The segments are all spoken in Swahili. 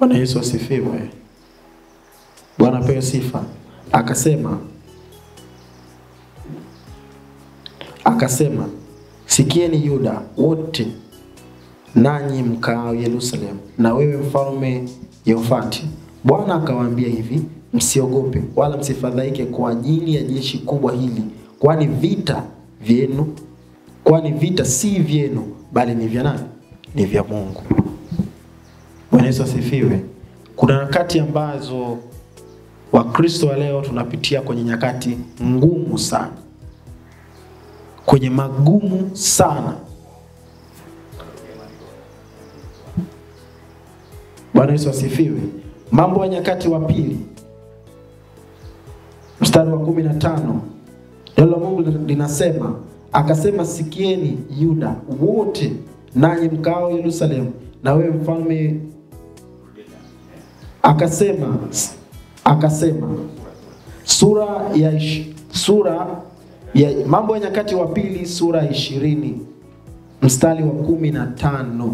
Bwana Yesu asifiwe. Bwana apewe sifa. Akasema, sikieni Yuda wote, nanyi mkaao Yerusalemu, na wewe mfalme Yehoshafati. Bwana akawaambia hivi, msiogope wala msifadhaike kwa ajili ya jeshi kubwa hili, kwani vita si vyenu, bali ni vya nani? Ni vya Mungu. Bwana Yesu asifiwe. Kuna nyakati ambazo Wakristo wa leo tunapitia kwenye nyakati ngumu sana, kwenye magumu sana. Bwana Yesu asifiwe. Mambo ya Nyakati wa Pili mstari wa 15, neno la Mungu linasema, akasema, sikieni Yuda wote, nanyi mkao Yerusalemu, na wewe mfalme. Akasema sura ya Mambo ya Nyakati wa Pili sura 20 mstari wa 15.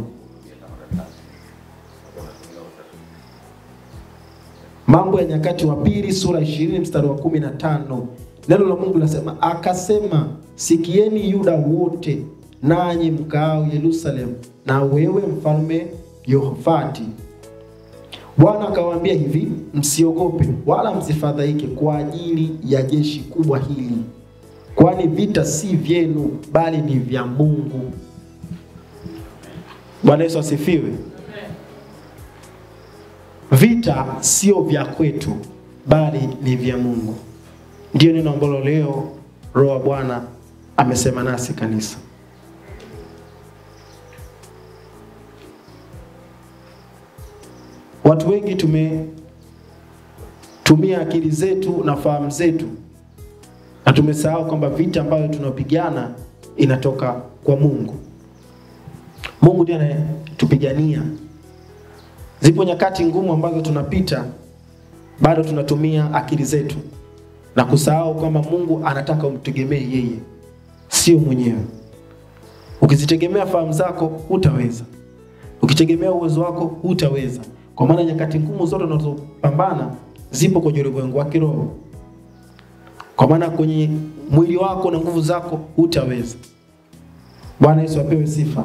Mambo ya Nyakati wa Pili sura 20 mstari wa 15. Neno la Mungu linasema, akasema, sikieni Yuda wote, nanyi mkao Yerusalemu, na wewe mfalme Yehoshafati. Bwana akawaambia hivi, msiogope wala msifadhaike kwa ajili ya jeshi kubwa hili, kwani vita si vyenu, bali ni vya Mungu. Bwana Yesu asifiwe. Vita sio vya kwetu, bali ni vya Mungu. Ndio neno ambalo leo Roho wa Bwana amesema nasi kanisa. Watu wengi tumetumia akili zetu na fahamu zetu, na tumesahau kwamba vita ambayo tunapigana inatoka kwa Mungu. Mungu ndiye anayetupigania. Zipo nyakati ngumu ambazo tunapita, bado tunatumia akili zetu na kusahau kwamba Mungu anataka umtegemee yeye, sio mwenyewe. Ukizitegemea fahamu zako hutaweza. Ukitegemea uwezo wako hutaweza. Kwa maana nyakati ngumu zote tunazopambana zipo kwenye ulimwengu wa kiroho. Kwa maana kwenye mwili wako na nguvu zako hutaweza. Bwana Yesu apewe sifa.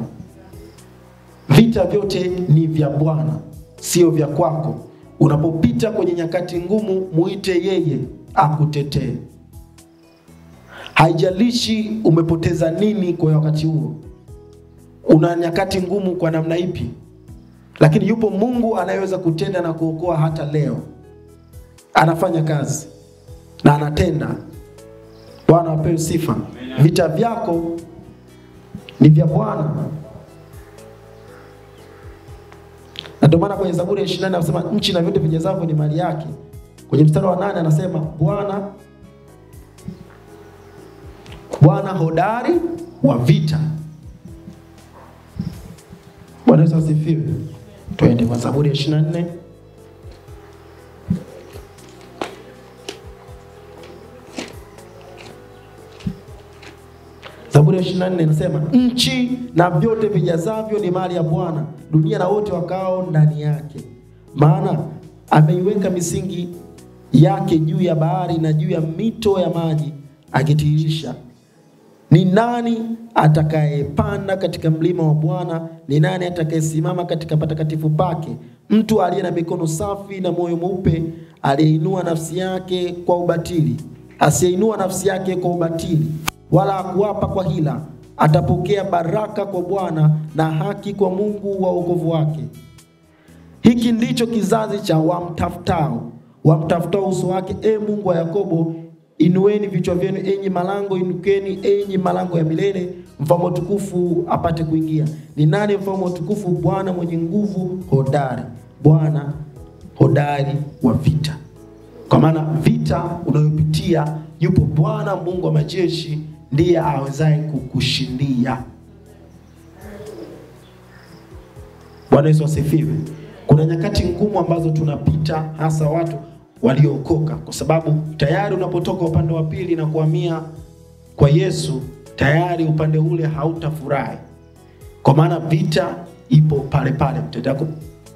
Vita vyote ni vya Bwana, sio vya kwako. Unapopita kwenye nyakati ngumu, muite yeye akutetee. Haijalishi umepoteza nini kwa wakati huo, una nyakati ngumu kwa namna ipi, lakini yupo Mungu anayeweza kutenda na kuokoa hata leo. Anafanya kazi na anatenda. Bwana apewe sifa. Vita vyako ni vya Bwana. Na ndio maana kwenye Zaburi ya 28 anasema, nchi na vyote vijazavyo ni mali yake. Kwenye mstari wa 8 anasema, Bwana hodari wa vita. Bwana Yesu asifiwe. Twende kwa Zaburi ya 24. Zaburi ya 24 inasema, nchi na vyote vijazavyo ni mali ya Bwana, dunia na wote wakao ndani yake. Maana ameiweka misingi yake juu ya bahari na juu ya mito ya maji akitiririsha. Ni nani atakayepanda katika mlima wa Bwana? Ni nani atakayesimama katika patakatifu pake? Mtu aliye na mikono safi na moyo mweupe, aliyeinua nafsi yake kwa ubatili, asiyeinua nafsi yake kwa ubatili, wala kuapa kwa hila, atapokea baraka kwa Bwana na haki kwa Mungu wa wokovu wake. Hiki ndicho kizazi cha wamtafutao uso wake, Mungu wa Yakobo. Inueni vichwa vyenu enyi malango, inukeni enyi malango ya milele, mfalme mtukufu apate kuingia. Ni nani mfalme mtukufu? Bwana mwenye nguvu hodari, Bwana hodari wa vita. Kwa maana vita unayopitia yupo Bwana Mungu wa majeshi, ndiye awezaye kukushindia. Bwana Yesu asifiwe. Kuna nyakati ngumu ambazo tunapita, hasa watu waliookoka, kwa sababu tayari unapotoka upande wa pili na kuhamia kwa Yesu, tayari upande ule hautafurahi. Kwa maana vita ipo pale pale.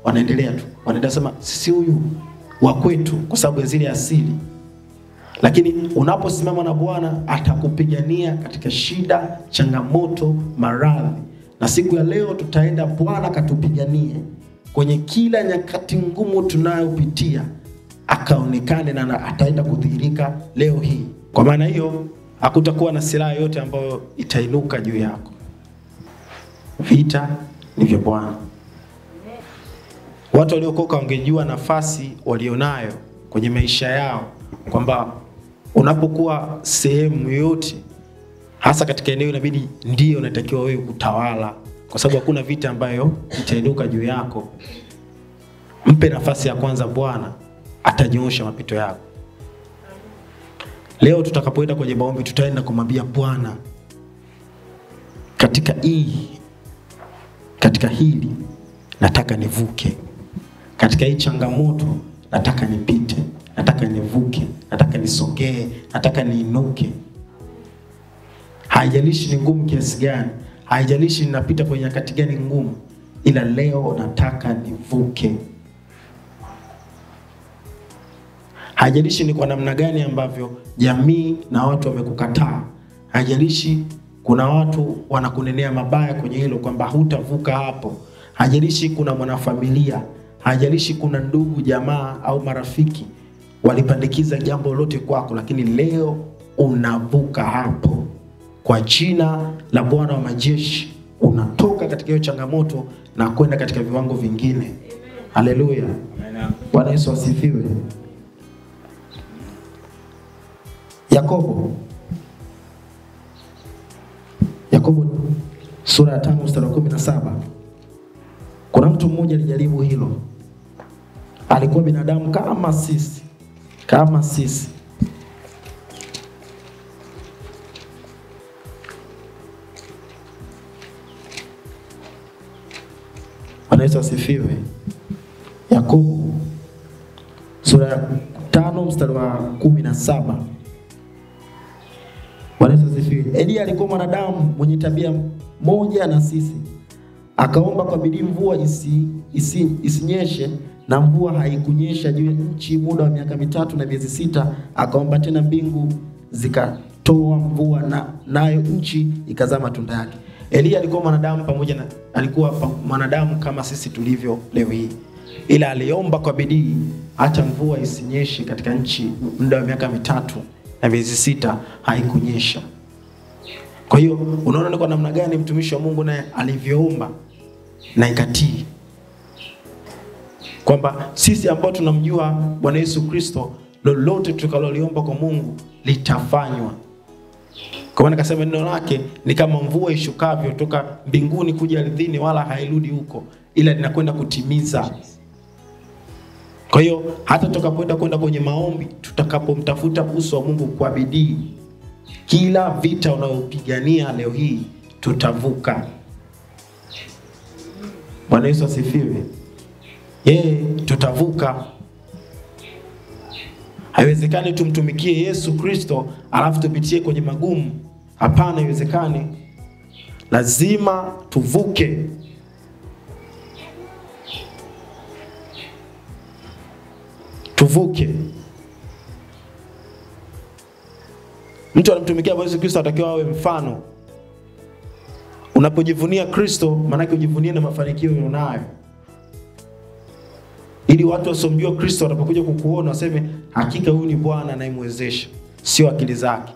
wanaendelea tu. Wanaendelea sema sisi huyu wa kwetu kwa sababu ya zile asili. Lakini unaposimama na Bwana atakupigania katika shida, changamoto, maradhi. Na siku ya leo tutaenda Bwana katupiganie kwenye kila nyakati ngumu tunayopitia, akaonekane na ataenda kudhihirika leo hii. Kwa maana hiyo hakutakuwa na silaha yote ambayo itainuka juu yako. Vita ni vya Bwana. Watu waliokoka wangejua nafasi walionayo kwenye maisha yao, kwamba unapokuwa sehemu yote, hasa katika eneo, inabidi ndio unatakiwa wewe kutawala, kwa sababu hakuna vita ambayo itainuka juu yako. Mpe nafasi ya kwanza Bwana, atanyoosha mapito yako. Leo tutakapoenda kwenye maombi, tutaenda kumwambia Bwana, katika hili nataka nivuke. Katika hii changamoto nataka nipite, nataka nivuke, nataka nisogee, nataka niinuke. Haijalishi ni ngumu kiasi gani, haijalishi ninapita kwenye nyakati gani ngumu, ila leo nataka nivuke. Haijalishi ni kwa namna gani ambavyo jamii na watu wamekukataa. Haijalishi kuna watu wanakunenea mabaya kwenye hilo kwamba hutavuka hapo. Haijalishi kuna mwanafamilia, haijalishi kuna ndugu, jamaa au marafiki walipandikiza jambo lote kwako, lakini leo unavuka hapo. Kwa jina la Bwana wa majeshi, unatoka katika hiyo changamoto na kwenda katika viwango vingine. Haleluya. Bwana Yesu asifiwe. Yakobo sura ya 5 mstari wa 17. Kuna mtu mmoja alijaribu hilo. Alikuwa binadamu kama sisi. Bwana Yesu asifiwe. Yakobo sura ya 5 mstari wa 17. Bwana Yesu asifiwe. Elia alikuwa mwanadamu mwenye tabia moja na sisi. Akaomba kwa bidii mvua isinyeshe, na mvua haikunyesha juu ya nchi muda wa miaka 3 na miezi 6. Akaomba tena, mbingu zikatoa mvua, nayo nchi ikazaa matunda yake. Elia alikuwa mwanadamu kama sisi tulivyo leo hii. Ila aliomba kwa bidii acha mvua isinyeshe katika nchi muda wa miaka 3 na miezi 6, haikunyesha. Kwa hiyo unaona ni kwa namna gani mtumishi wa Mungu naye alivyoomba na ikatii. Kwamba sisi ambao tunamjua Bwana Yesu Kristo, lolote tukaloliomba kwa Mungu litafanywa. Kwa maana akasema neno lake ni kama mvua ishukavyo toka mbinguni kuja ardhini, wala hairudi huko, ila linakwenda kutimiza. Kwa hiyo hata tutakapoenda kwenye maombi, tutakapomtafuta uso wa Mungu kwa bidii, kila vita unayopigania leo hii tutavuka. Bwana Yesu asifiwe. Tutavuka. Haiwezekani tumtumikie Yesu Kristo alafu tupitie kwenye magumu. Hapana, haiwezekani. Lazima tuvuke. Tuvuke. Mtu anamtumikia Yesu Kristo atakiwa awe mfano. Unapojivunia Kristo, maana yake ujivunie na mafanikio unayo. Ili watu wasomjua Kristo watapokuja kukuona waseme hakika huyu ni Bwana anayemwezesha, sio akili zake.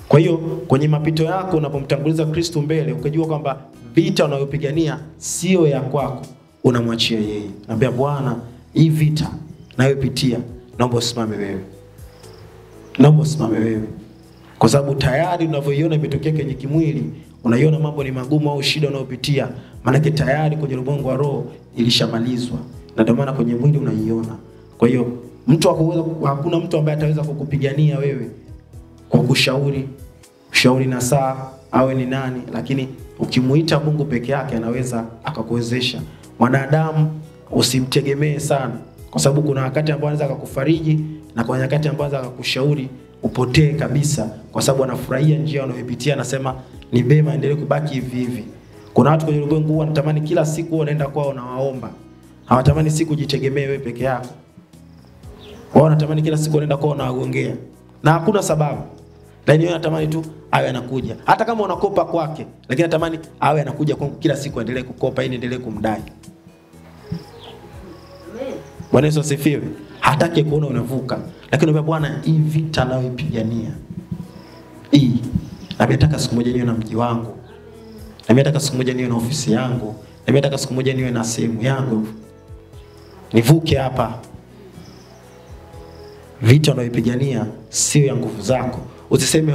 Kwa hiyo kwenye mapito yako unapomtanguliza Kristo mbele, ukajua kwamba vita unayopigania sio ya kwako, unamwachia yeye. Naambia Bwana, hii vita nayopitia naomba usimame wewe. Naomba usimame wewe. Kwa sababu tayari unavyoiona imetokea kwenye kimwili, unaiona mambo ni magumu au shida unayopitia, maana tayari kwenye ulimwengu wa roho ilishamalizwa. Na ndio maana kwenye mwili unaiona. Kwa hiyo hakuna mtu ambaye ataweza kukupigania wewe kwa kushauri na saa awe ni nani, lakini ukimuita Mungu peke yake anaweza akakuwezesha. Mwanadamu usimtegemee sana, kwa sababu kuna wakati ambao anaweza akakufariji na kuna wakati ambao anaweza akakushauri upotee kabisa, kwa sababu anafurahia njia unayopitia, anasema ni bema endelee kubaki hivi hivi. Kuna watu kwenye ulimwengu wanatamani kila siku wanaenda kwao na waomba. Hawatamani siku jitegemee wewe peke yako. Wao wanatamani kila siku wanaenda kwao na wagongea. Na hakuna sababu. Lakini yeye anatamani tu awe anakuja. Hata kama unakopa kwake, lakini anatamani awe anakuja kwangu kila siku aendelee kukopa ili endelee kumdai. Bwana Yesu asifiwe. Hataki kuona unavuka. Lakini unamwambia Bwana, hii vita nayoipigania hii, na nataka siku moja niwe na mji wangu. Na nataka siku moja niwe na ofisi yangu. Na nataka siku moja niwe na sehemu yangu. Nivuke hapa. Vita unayoipigania sio ya nguvu zako. Usiseme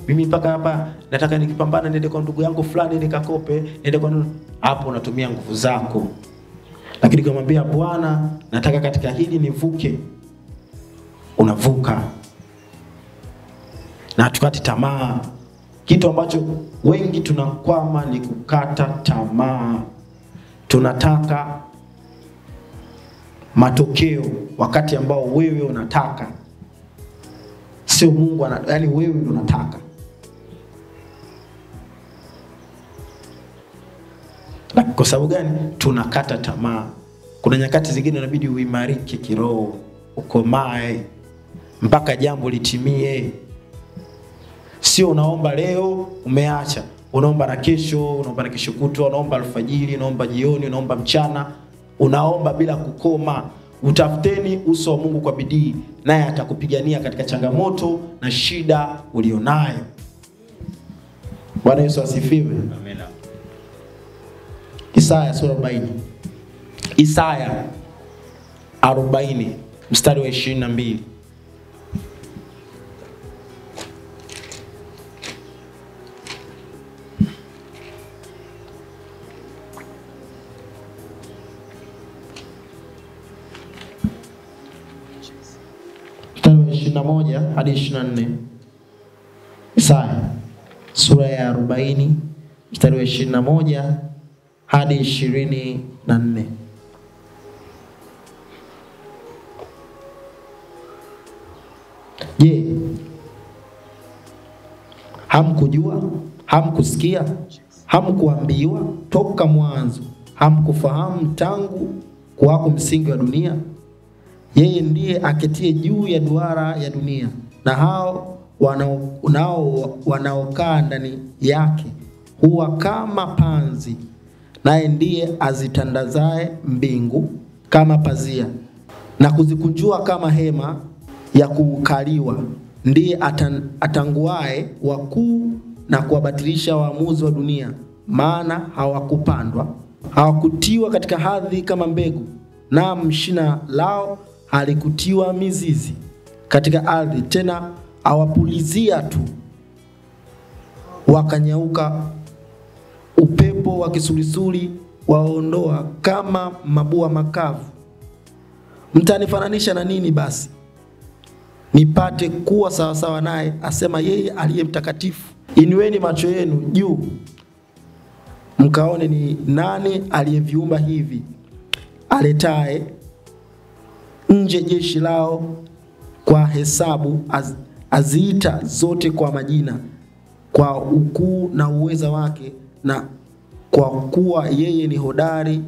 mimi mpaka hapa nataka nikipambana niende kwa ndugu yangu fulani nikakope, niende kwa hapo unatumia nguvu zako. Lakini kumwambia Bwana, nataka katika hili nivuke, unavuka. Na tukati tamaa. Kitu ambacho wengi tunakwama ni kukata tamaa. Tunataka matokeo wakati ambao wewe unataka. Sio Mungu yani wewe unataka. Na kwa sababu gani tunakata tamaa? Kuna nyakati zingine inabidi uimarike kiroho, ukomae mpaka jambo litimie. Sio unaomba leo umeacha, unaomba na kesho, unaomba na kesho kutwa, unaomba alfajiri, unaomba jioni, unaomba mchana, unaomba bila kukoma. Utafuteni uso wa Mungu kwa bidii, naye atakupigania katika changamoto na shida ulionayo. Bwana Yesu asifiwe. Amen. Isaya sura 40. Isaya 40 mstari wa 22. Mstari wa 21 hadi 24. Isaya sura ya 40 mstari wa 21 hadi 24. Je, hamkujua? Hamkusikia? Hamkuambiwa toka mwanzo? Hamkufahamu tangu kuwako msingi wa dunia? Yeye ndiye aketie juu ya duara ya dunia, na hao wanaokaa ndani yake huwa kama panzi. Naye ndiye azitandazae mbingu kama pazia, na kuzikunjua kama hema ya kukaliwa. Ndiye atanguae wakuu na kuwabatilisha waamuzi wa dunia. Maana hawakupandwa, hawakutiwa katika hadhi kama mbegu, na shina lao halikutiwa mizizi katika ardhi. Tena awapulizia tu, wakanyauka. Upepo wa kisulisuli waondoa kama mabua makavu. Mtanifananisha na nini basi, nipate kuwa sawasawa naye? Asema yeye aliye mtakatifu. Inueni macho yenu juu, mkaone ni nani aliyeviumba hivi, aletaye nje jeshi lao kwa hesabu, aziita zote kwa majina, kwa ukuu na uweza wake, na kwa kuwa yeye ni hodari,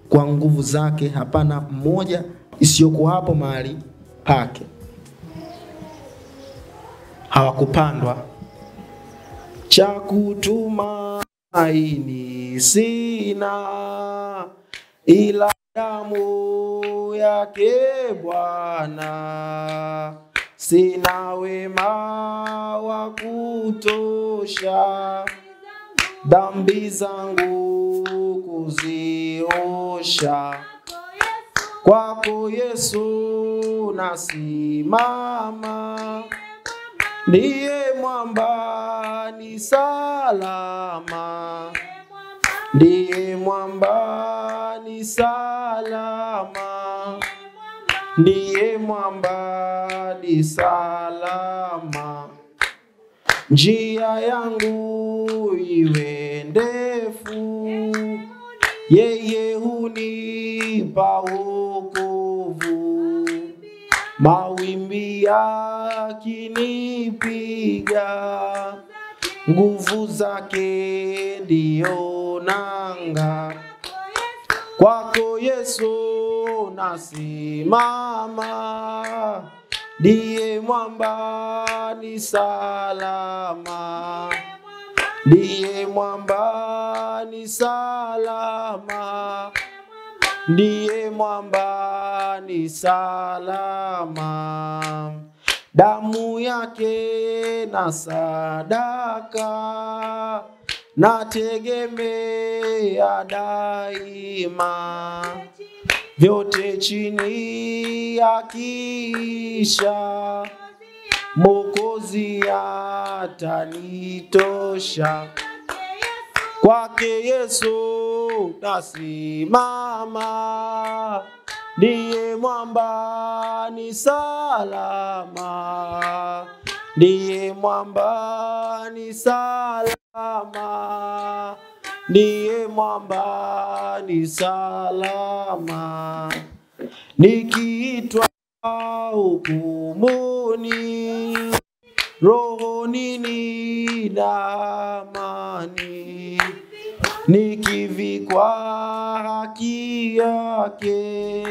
kwa nguvu zake hapana mmoja isiyokuwa hapo mahali pake. Hawakupandwa. Cha kutumaini sina ila damu yake Bwana. Sina wema wa kutosha dhambi zangu kuziosha. Kwako Yesu nasimama, ndiye mwamba ni salama, ndiye mwamba ni salama, ndiye mwamba ni salama. Njia yangu iwe ndefu, yeye hunipa wokovu. Mawimbi yakinipiga, nguvu zake ndio nanga. Kwako Yesu nasimama, ndiye mwamba ni salama, ndiye mwamba ni salama, ndiye mwamba ni salama. Damu yake na sadaka nategemea daima, vyote chini ya kisha, Mwokozi atanitosha. Kwake Yesu nasimama, ndiye mwamba ni salama, ndiye mwamba ni salama, ndiye mwamba ni salama. Nikiitwa hukumuni, rohoni nina amani, nikivikwa haki yake,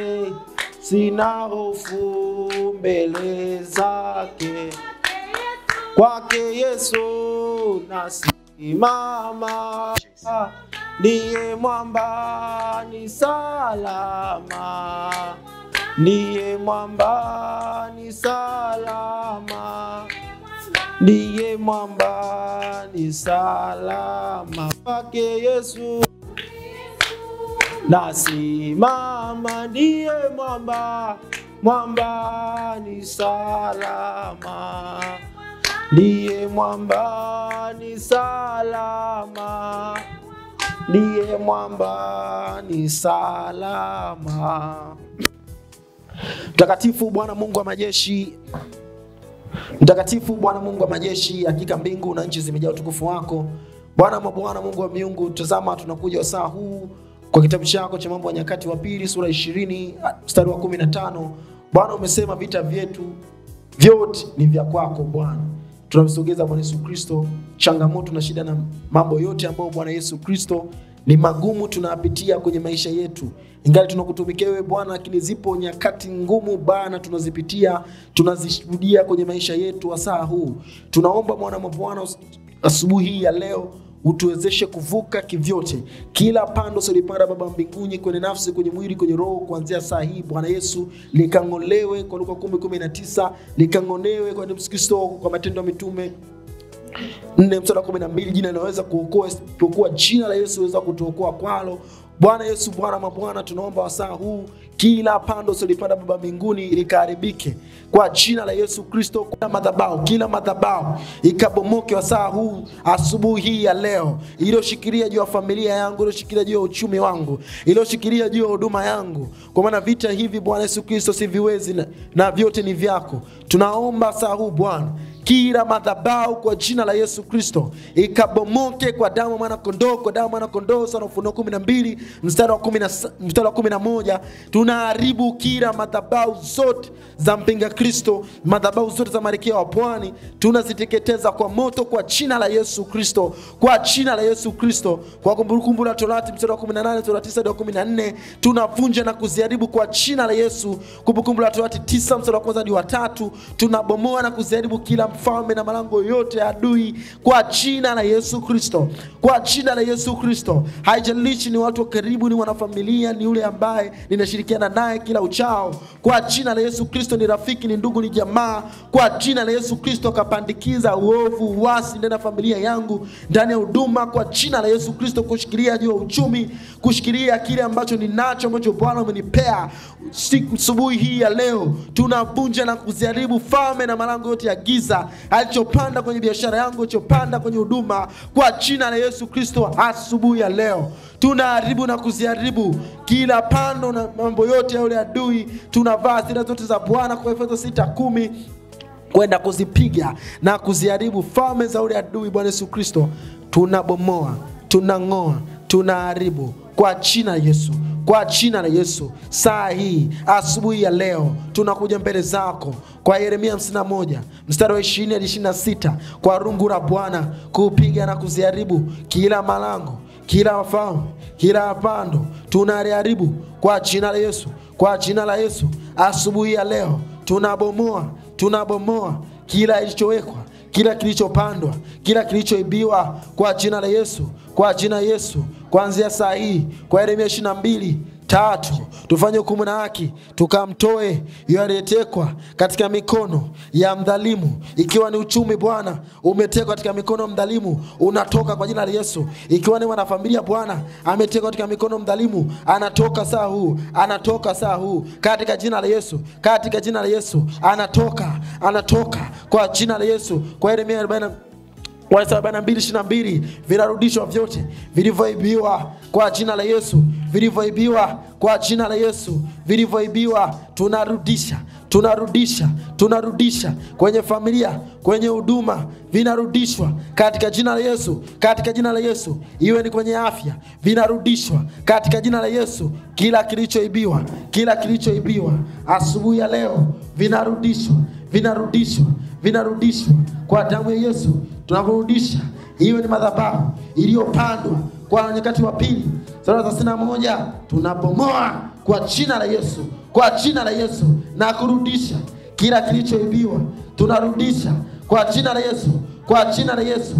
sina hofu mbele zake. Kwake Yesu nasimama, ndiye mwamba ni salama, ndiye mwamba ni salama, ndiye mwamba ni salama. Kwake Yesu nasimama, ndiye mwamba, mwamba ni salama, ndiye mwamba ni salama, ndiye mwamba ni salama. Mtakatifu Bwana Mungu wa majeshi, mtakatifu Bwana Mungu wa majeshi, hakika mbingu na nchi zimejaa utukufu wako. Bwana mabwana, Mungu wa miungu, tazama tunakuja wasaa huu kwa kitabu chako cha Mambo ya Nyakati wa Pili sura 20 mstari wa 15. Bwana umesema vita vyetu vyote ni vya kwako Bwana. Tunamsogeza Bwana Yesu Kristo changamoto na shida na mambo yote ambayo Bwana Yesu Kristo ni magumu tunapitia kwenye maisha yetu. Ingali tunakutumikia wewe Bwana, lakini zipo nyakati ngumu Bwana tunazipitia, tunazishuhudia kwenye maisha yetu wasaa huu. Tunaomba Bwana mabwana asubuhi ya leo utuwezeshe kuvuka kivyote kila pando solipanda Baba mbinguni, kwenye nafsi, kwenye mwili, kwenye roho. Kuanzia saa hii Bwana Yesu likangolewe kwa Luka 10:19, likangolewe kwa Yesu Kristo kwa Matendo ya Mitume 4:12. Jina linaweza kuokoa, jina la Yesu linaweza kutuokoa kwalo. Bwana Yesu, Bwana mabwana, tunaomba wasaa huu kila pando solipanda Baba mbinguni likaharibike kwa jina la Yesu Kristo. Kila madhabahu ikabomoke wasaa huu asubuhi hii ya leo, iliyoshikilia juu ya familia yangu, iliyoshikilia juu ya uchumi wangu, iliyoshikilia juu ya huduma yangu, kwa maana vita hivi Bwana Yesu Kristo siviwezi na vyote ni vyako. Tunaomba saa huu Bwana, kila madhabahu kwa jina la Yesu Kristo ikabomoke kwa damu mwana kondoo, kwa damu mwana kondoo. Sana Ufunuo 12 mstari wa 11. Tunaharibu kila madhabahu zote za mpinga Kristo, madhabahu zote za Malkia wa Pwani, tunaziteketeza kwa moto kwa jina la Yesu Kristo, kwa jina la Yesu Kristo. Kwa Kumbukumbu la Torati mstari wa 18 sura 9 hadi 14, tunavunja na kuziharibu kwa jina la Yesu. Kumbukumbu la Torati 9 mstari wa 1 hadi 3, tunabomoa na kuziharibu kila mfalme na malango yote ya adui kwa jina la Yesu Kristo, kwa jina la Yesu Kristo. Haijalishi ni watu karibu, ni wanafamilia, ni yule ambaye ninashirikiana naye kila uchao, kwa jina la Yesu Kristo, ni rafiki, ni ndugu, ni jamaa, kwa jina la Yesu Kristo kapandikiza uovu, uasi ndani ya familia yangu, ndani ya huduma, kwa jina la Yesu Kristo, kushikilia juu ya uchumi, kushikilia kile ambacho ninacho, ambacho Bwana umenipea. Siku asubuhi hii ya leo tunavunja na kuziharibu falme na malango yote ya giza alichopanda kwenye biashara yangu, alichopanda kwenye huduma, kwa jina la Yesu Kristo. Asubuhi ya leo tunaharibu na kuziharibu kila pando na mambo yote ya yule adui. Tunavaa silaha zote za Bwana kwa Efeso 6:10 kwenda kuzipiga na kuziharibu falme za yule adui. Bwana Yesu Kristo, tunabomoa, tunangoa, tunaharibu kwa jina la Yesu, kwa jina la Yesu. Saa hii asubuhi ya leo tunakuja mbele zako kwa Yeremia 51 mstari wa 20 hadi 26, kwa rungu la Bwana kupiga na kuziharibu kila malango kila wafalme, kila apando tunaliharibu kwa jina la Yesu, kwa jina la Yesu. Asubuhi ya leo tunabomoa kila kilichowekwa, kila kilichopandwa, kila kilichoibiwa kwa jina la Yesu, kwa jina la Yesu. Kuanzia saa hii kwa Yeremia 22:3 tufanye hukumu na haki, tukamtoe yule aliyetekwa katika mikono ya mdhalimu. Ikiwa ni uchumi Bwana umetekwa katika mikono mdhalimu, unatoka kwa jina la Yesu. Ikiwa ni mwanafamilia Bwana ametekwa katika mikono mdhalimu, anatoka saa huu katika jina la Yesu, katika jina la Yesu. Anatoka kwa jina la Yesu. Kwa Yeremia 42:22 vinarudishwa vyote vilivyoibiwa kwa jina la Yesu, vilivyoibiwa kwa jina la Yesu, vilivyoibiwa tunarudisha kwenye familia, kwenye huduma, vinarudishwa katika jina la Yesu, katika jina la Yesu. Iwe ni kwenye afya, vinarudishwa katika jina la Yesu. Kila kilichoibiwa asubuhi ya leo vinarudishwa kwa damu ya Yesu. Tunakurudisha. Iwe ni madhabahu iliyopandwa kwa nyakati wa pili 31, tunabomoa kwa jina la Yesu, kwa jina la Yesu, na kurudisha kila kilichoibiwa. Tunarudisha kwa jina la Yesu, kwa jina la Yesu.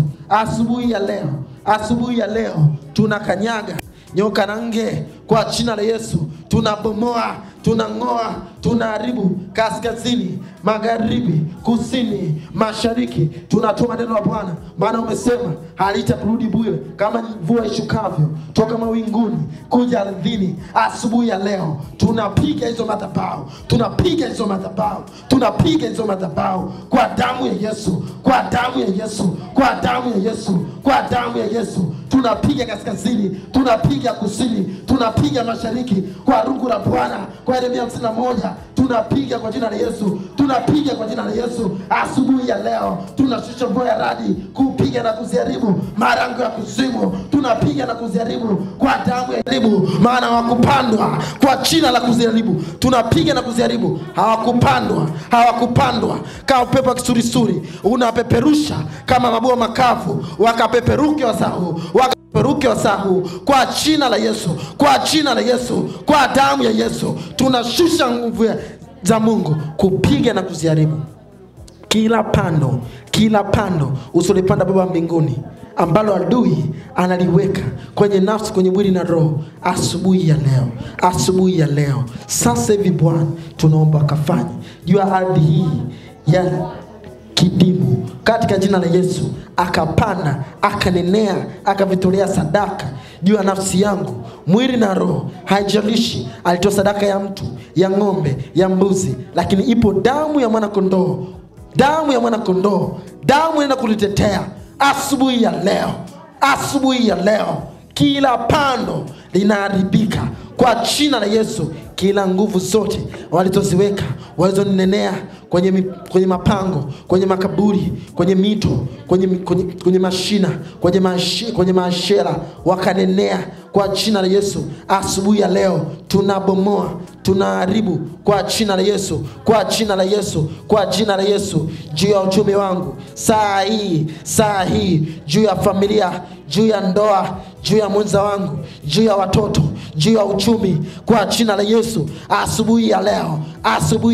Asubuhi ya leo tunakanyaga nyoka na nge kwa jina la Yesu. Tunabomoa, tunang'oa, tunaharibu kaskazini, magharibi, kusini, mashariki. Tunatoa neno la Bwana, maana umesema halitarudi bure, kama mvua ishukavyo toka mawinguni kuja ardhini. Asubuhi ya leo tunapiga hizo madhabahu, tunapiga hizo madhabahu kwa damu ya Yesu, kwa damu ya Yesu, kwa damu ya Yesu, kwa damu ya Yesu. Tunapiga kaskazini, tunapiga kusini, tunapiga mashariki kwa rungu la Bwana. Kwa Yeremia 51 tunapiga kwa jina la Yesu, tunapiga kwa jina la Yesu. Asubuhi ya leo tunashusha mvua ya radi kupiga na kuziharibu marango ya kuzimu. Tunapiga na kuziharibu kwa damu ya Yesu, maana hawakupandwa kwa jina la kuziharibu. Tunapiga na kuziharibu. Hawakupandwa kama upepo wa kisurisuri, unapeperusha kama mabua makavu, wakapeperuke wasahu kwa jina la Yesu, kwa jina la Yesu, kwa damu ya Yesu. Tunashusha nguvu za Mungu kupiga na kuziharibu kila pando usolipanda Baba mbinguni, ambalo adui analiweka kwenye nafsi, kwenye mwili na roho. Asubuhi ya leo sasa hivi Bwana tunaomba akafanye juu ya ardhi hii ya kidimu katika jina la Yesu, akapanda, akanenea, akavitolea sadaka juu ya nafsi yangu, mwili na roho. Haijalishi alitoa sadaka ya mtu, ya ng'ombe, ya mbuzi, lakini ipo damu ya mwana kondoo, damu inaenda kulitetea. Asubuhi ya leo kila pando linaharibika kwa jina la Yesu. Kila nguvu zote walizoziweka, walizonenea kwenye mapango, kwenye makaburi, kwenye mito, kwenye mashina, kwenye maashera, wakanenea kwa jina la Yesu. Asubuhi ya leo tunabomoa, tunaharibu kwa jina la Yesu, kwa jina la Yesu, kwa jina la Yesu. Juu ya uchumi wangu saa hii, juu ya familia, juu ya ndoa, juu ya mwenza wangu, juu ya watoto, juu ya uchumi, kwa jina la Yesu. Asubuhi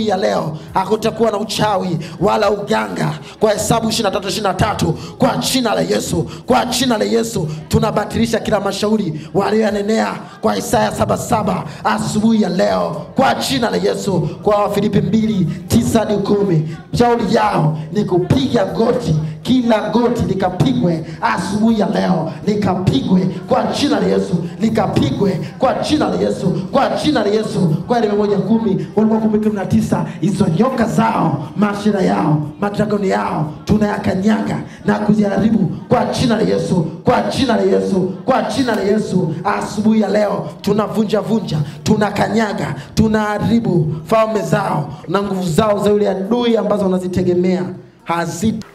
ya leo hakutakuwa na uchawi wala uganga kwa Hesabu 23:23 kwa jina la Yesu, kwa jina la Yesu. Tunabatilisha kila mashauri walioyanenea kwa Isaya 7:7 asubuhi ya leo kwa jina la Yesu. Kwa Wafilipi 2:9-10 shauri yao ni kupiga goti, kila goti likapigwe asubuhi ya leo, likapigwe kwa jina la Yesu, likapigwe kwa jina la Yesu, kwa jina la Yesu. Kwa Yeremia 1:10-19 hizo nyoka zao, mashira yao, madragoni yao tunayakanyaga na kuziharibu kwa jina la Yesu, kwa jina la Yesu, kwa jina la Yesu. Asubuhi ya leo tunavunja, tunakanyaga, tunaharibu falme zao na nguvu zao za yule adui ambazo wanazitegemea.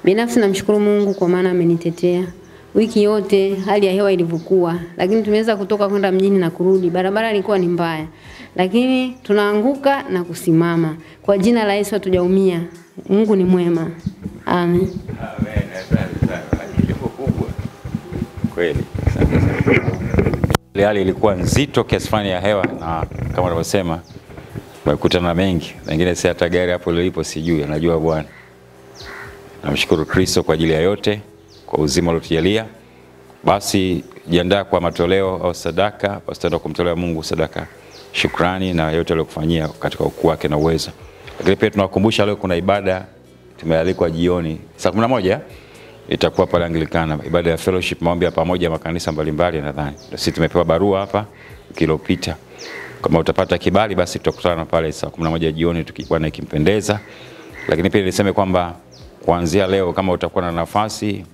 Binafsi namshukuru Mungu kwa maana amenitetea. Wiki yote hali ya hewa ilivyokuwa, lakini tumeweza kutoka kwenda mjini na kurudi. Barabara ilikuwa ni mbaya, lakini tunaanguka na kusimama. Kwa jina la Yesu hatujaumia. Mungu ni mwema. Amen. Amen. Kweli. Hali ilikuwa nzito kiasi fulani ya hewa, na kama wanavyosema tumekutana mengi, wengine si hata gari hapo lilipo sijui, anajua Bwana. Namshukuru Kristo kwa ajili ya yote, kwa uzima aliotujalia. Basi jiandaa kwa matoleo au sadaka, basi tutaenda kumtolea Mungu sadaka, shukrani na yote aliyokufanyia katika ukuu wake na uwezo. Lakini pia tunawakumbusha leo kuna ibada tumealikwa jioni saa 11 itakuwa pale Anglikana, ibada ya fellowship, maombi ya pamoja makanisa mbalimbali. Nadhani sisi tumepewa barua hapa kilopita. Kama utapata kibali basi tutakutana pale saa 11 jioni tukikuwa na ikimpendeza. Lakini pia niseme kwamba kuanzia leo kama utakuwa na nafasi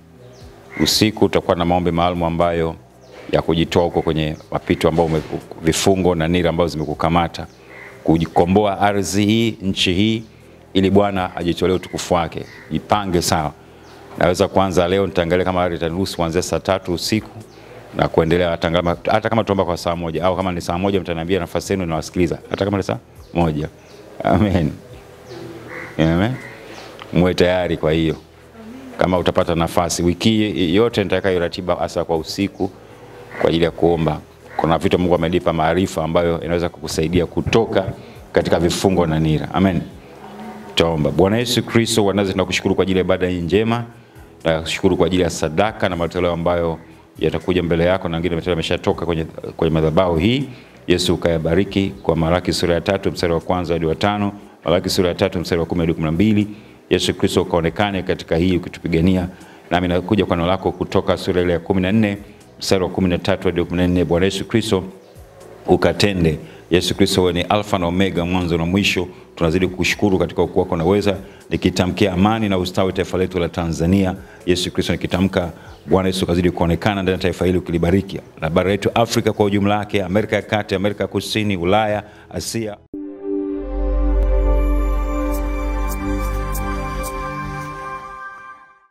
usiku utakuwa na maombi maalum ambayo ya kujitoa huko kwenye mapito ambao vifungo na nira ambazo zimekukamata, kujikomboa ardhi hii, nchi hii, ili Bwana ajitolee utukufu wake. Jipange sawa. Naweza kuanza leo, nitaangalia kama itaruhusu kuanzia saa 3 usiku na kuendelea, hata kama tuomba kwa saa 1 au kama ni saa 1 mtaniambia nafasi yenu na wasikiliza, hata kama ni saa 1. Amen. Amen. Mwe tayari kwa hiyo. Kama utapata nafasi wiki yote nitaweka hiyo ratiba hasa kwa usiku kwa ajili ya kuomba. Kuna vitu Mungu amenipa maarifa ambayo inaweza kukusaidia kutoka katika vifungo na nira. Amen. Tuomba. Bwana Yesu Kristo, wanazi tunakushukuru kwa ajili ya ibada hii njema. Tunashukuru kwa ajili ya sadaka na matoleo ambayo yatakuja mbele yako, na wengine matoleo yameshatoka kwenye madhabahu hii. Yesu ukayabariki kwa Malaki sura ya 3 mstari wa 1 hadi wa 5, Malaki sura ya 3 mstari wa 10 hadi 12. Yesu Kristo ukaonekane katika hii ukitupigania. Nami nakuja kwa neno lako kutoka sura ile ya 14 mstari wa 13 hadi 14. Bwana Yesu Kristo ukatende. Yesu Kristo wewe ni Alfa na Omega, mwanzo na mwisho. Tunazidi kukushukuru katika ukuu wako na uweza. Nikitamkia amani na ustawi taifa letu la Tanzania. Yesu Kristo nikitamka Bwana Yesu kazidi kuonekana ndani ya taifa hili ukilibariki. Na bara letu Afrika kwa ujumla wake, Amerika ya Kati, Amerika Kusini, Ulaya, Asia.